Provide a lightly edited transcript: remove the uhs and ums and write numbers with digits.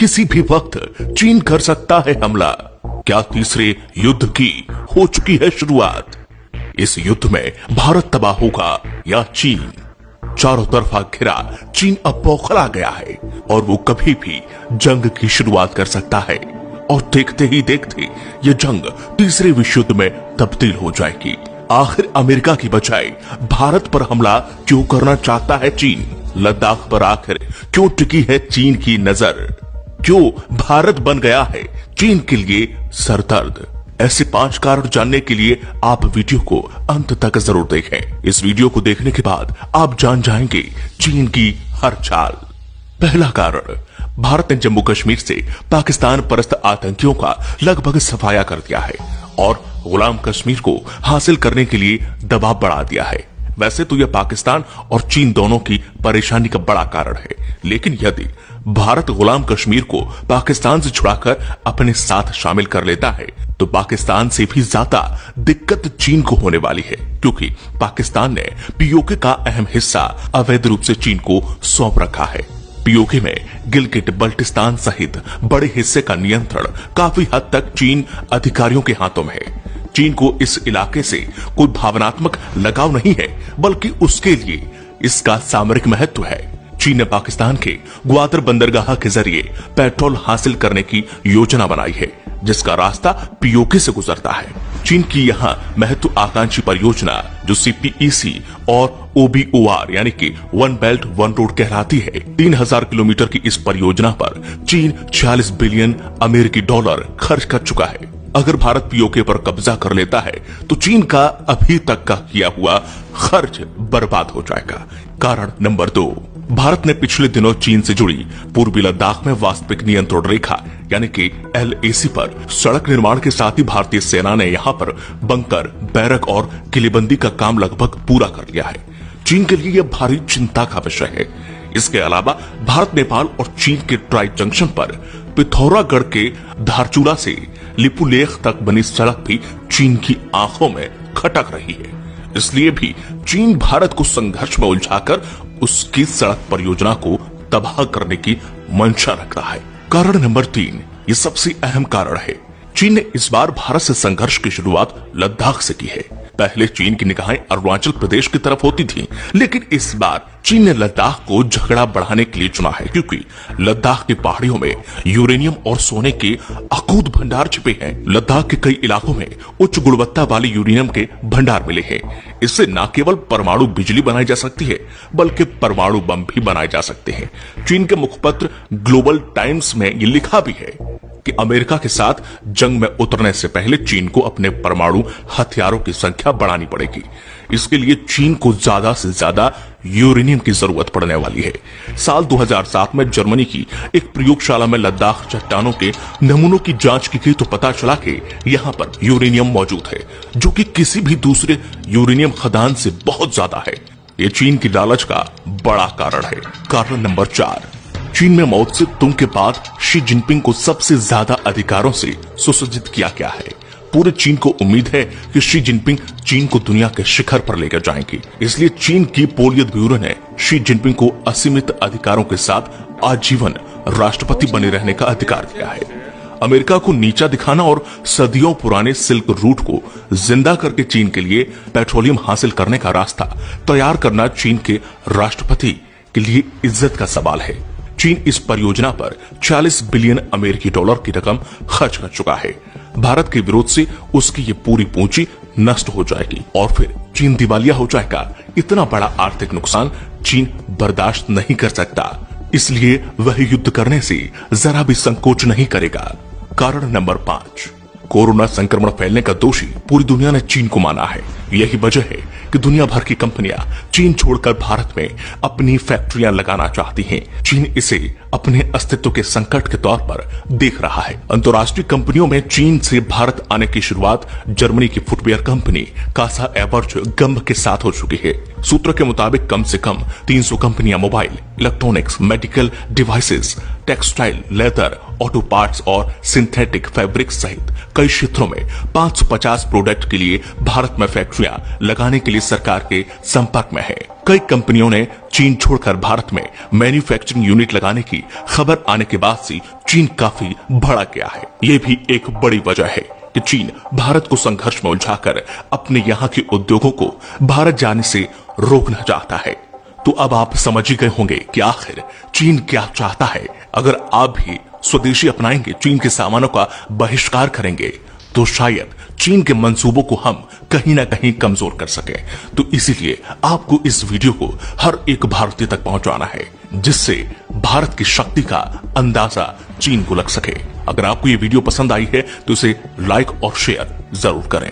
किसी भी वक्त चीन कर सकता है हमला। क्या तीसरे युद्ध की हो चुकी है शुरुआत? इस युद्ध में भारत तबाह होगा या चीन? चारों तरफा घिरा चीन अब बौखला गया है और वो कभी भी जंग की शुरुआत कर सकता है और देखते ही देखते ये जंग तीसरे विश्व युद्ध में तब्दील हो जाएगी। आखिर अमेरिका की बजाय भारत पर हमला क्यों करना चाहता है चीन? लद्दाख पर आखिर क्यों टिकी है चीन की नजर? क्यों भारत बन गया है चीन के लिए सरदर्द? ऐसे 5 कारण जानने के लिए आप वीडियो को अंत तक जरूर देखें। इस वीडियो को देखने के बाद आप जान जाएंगे चीन की हर चाल। पहला कारण, भारत ने जम्मू कश्मीर से पाकिस्तान परस्त आतंकियों का लगभग सफाया कर दिया है और गुलाम कश्मीर को हासिल करने के लिए दबाव बढ़ा दिया है। वैसे तो यह पाकिस्तान और चीन दोनों की परेशानी का बड़ा कारण है, लेकिन यदि भारत गुलाम कश्मीर को पाकिस्तान से छुड़ाकर अपने साथ शामिल कर लेता है तो पाकिस्तान से भी ज्यादा दिक्कत चीन को होने वाली है, क्योंकि पाकिस्तान ने पीओके का अहम हिस्सा अवैध रूप से चीन को सौंप रखा है। पीओके में गिलगिट बल्टिस्तान सहित बड़े हिस्से का नियंत्रण काफी हद तक चीन अधिकारियों के हाथों में है। चीन को इस इलाके से कोई भावनात्मक लगाव नहीं है, बल्कि उसके लिए इसका सामरिक महत्व है। चीन ने पाकिस्तान के ग्वादर बंदरगाह के जरिए पेट्रोल हासिल करने की योजना बनाई है, जिसका रास्ता पीओके से गुजरता है। चीन की यहां महत्वाकांक्षी परियोजना जो सीपीईसी और ओबीओआर यानी कि वन बेल्ट वन रोड कहलाती है, 3000 किलोमीटर की इस परियोजना पर चीन 46 बिलियन अमेरिकी डॉलर खर्च कर चुका है। अगर भारत पीओके पर कब्जा कर लेता है तो चीन का अभी तक का किया हुआ खर्च बर्बाद हो जाएगा। कारण नंबर 2, भारत ने पिछले दिनों चीन से जुड़ी पूर्वी लद्दाख में वास्तविक नियंत्रण रेखा यानी कि LAC पर सड़क निर्माण के साथ ही भारतीय सेना ने यहां पर बंकर, बैरक और किलेबंदी का काम लगभग पूरा कर लिया है। चीन के लिए यह भारी चिंता का विषय है। इसके अलावा भारत, नेपाल और चीन के ट्राई जंक्शन पर पिथौरागढ़ के धारचूला से लिपुलेख तक बनी सड़क भी चीन की आंखों में खटक रही है। इसलिए भी चीन भारत को संघर्ष में उलझाकर उसकी सड़क परियोजना को तबाह करने की मंशा रख रहा है। कारण नंबर 3, ये सबसे अहम कारण है। चीन ने इस बार भारत से संघर्ष की शुरुआत लद्दाख से की है। पहले चीन की निगाहें अरुणाचल प्रदेश की तरफ होती थीं, लेकिन इस बार चीन ने लद्दाख को झगड़ा बढ़ाने के लिए चुना है, क्योंकि लद्दाख की पहाड़ियों में यूरेनियम और सोने के अकूत भंडार छिपे हैं। लद्दाख के कई इलाकों में उच्च गुणवत्ता वाले यूरेनियम के भंडार मिले हैं। इससे न केवल परमाणु बिजली बनाई जा सकती है, बल्कि परमाणु बम भी बनाए जा सकते हैं। चीन के मुखपत्र ग्लोबल टाइम्स में ये लिखा भी है कि अमेरिका के साथ जंग में उतरने से पहले चीन को अपने परमाणु हथियारों की संख्या बढ़ानी पड़ेगी। इसके लिए चीन को ज्यादा से ज्यादा यूरेनियम की जरूरत पड़ने वाली है। साल 2007 में जर्मनी की एक प्रयोगशाला में लद्दाख चट्टानों के नमूनों की जांच की गई तो पता चला कि यहाँ पर यूरेनियम मौजूद है, जो कि किसी भी दूसरे यूरेनियम खदान से बहुत ज्यादा है। ये चीन की लालच का बड़ा कारण है। कारण नंबर 4, चीन में माओ त्से तुंग के बाद शी जिनपिंग को सबसे ज्यादा अधिकारों से सुसज्जित किया गया है। पूरे चीन को उम्मीद है कि शी जिनपिंग चीन को दुनिया के शिखर पर लेकर जाएंगी। इसलिए चीन की पोलियत ब्यूरो ने शी जिनपिंग को असीमित अधिकारों के साथ आजीवन राष्ट्रपति बने रहने का अधिकार दिया है। अमेरिका को नीचा दिखाना और सदियों पुराने सिल्क रूट को जिंदा करके चीन के लिए पेट्रोलियम हासिल करने का रास्ता तैयार करना चीन के राष्ट्रपति के लिए इज्जत का सवाल है। चीन इस परियोजना पर 40 बिलियन अमेरिकी डॉलर की रकम खर्च कर चुका है। भारत के विरोध से उसकी ये पूरी पूंजी नष्ट हो जाएगी और फिर चीन दिवालिया हो जाएगा। इतना बड़ा आर्थिक नुकसान चीन बर्दाश्त नहीं कर सकता, इसलिए वह युद्ध करने से जरा भी संकोच नहीं करेगा। कारण नंबर 5, कोरोना संक्रमण फैलने का दोषी पूरी दुनिया ने चीन को माना है। यही वजह है कि दुनिया भर की कंपनियां चीन छोड़कर भारत में अपनी फैक्ट्रियां लगाना चाहती हैं। चीन इसे अपने अस्तित्व के संकट के तौर पर देख रहा है। अंतर्राष्ट्रीय कंपनियों में चीन से भारत आने की शुरुआत जर्मनी की फुटवेयर कंपनी कासा एबर्ज गंभ के साथ हो चुकी है। सूत्र के मुताबिक कम से कम 300 कंपनियां mobile, electronics, medical devices, textile, leather, auto parts और सिंथेटिक फैब्रिक सहित कई क्षेत्रों में 550 प्रोडक्ट के लिए भारत में फैक्ट्रियां लगाने के लिए सरकार के संपर्क में है। कई कंपनियों ने चीन छोड़कर भारत में मैन्युफैक्चरिंग यूनिट लगाने की खबर आने के बाद से चीन काफी भड़क गया है। ये भी एक बड़ी वजह है कि चीन भारत को संघर्ष में उलझाकर अपने यहाँ के उद्योगों को भारत जाने से रोकना चाहता है। तो अब आप समझ ही गए होंगे कि आखिर चीन क्या चाहता है। अगर आप भी स्वदेशी अपनाएंगे, चीन के सामानों का बहिष्कार करेंगे, तो शायद चीन के मंसूबों को हम कहीं ना कहीं कमजोर कर सके। तो इसीलिए आपको इस वीडियो को हर एक भारतीय तक पहुंचाना है, जिससे भारत की शक्ति का अंदाजा चीन को लग सके। अगर आपको ये वीडियो पसंद आई है तो इसे लाइक और शेयर जरूर करें।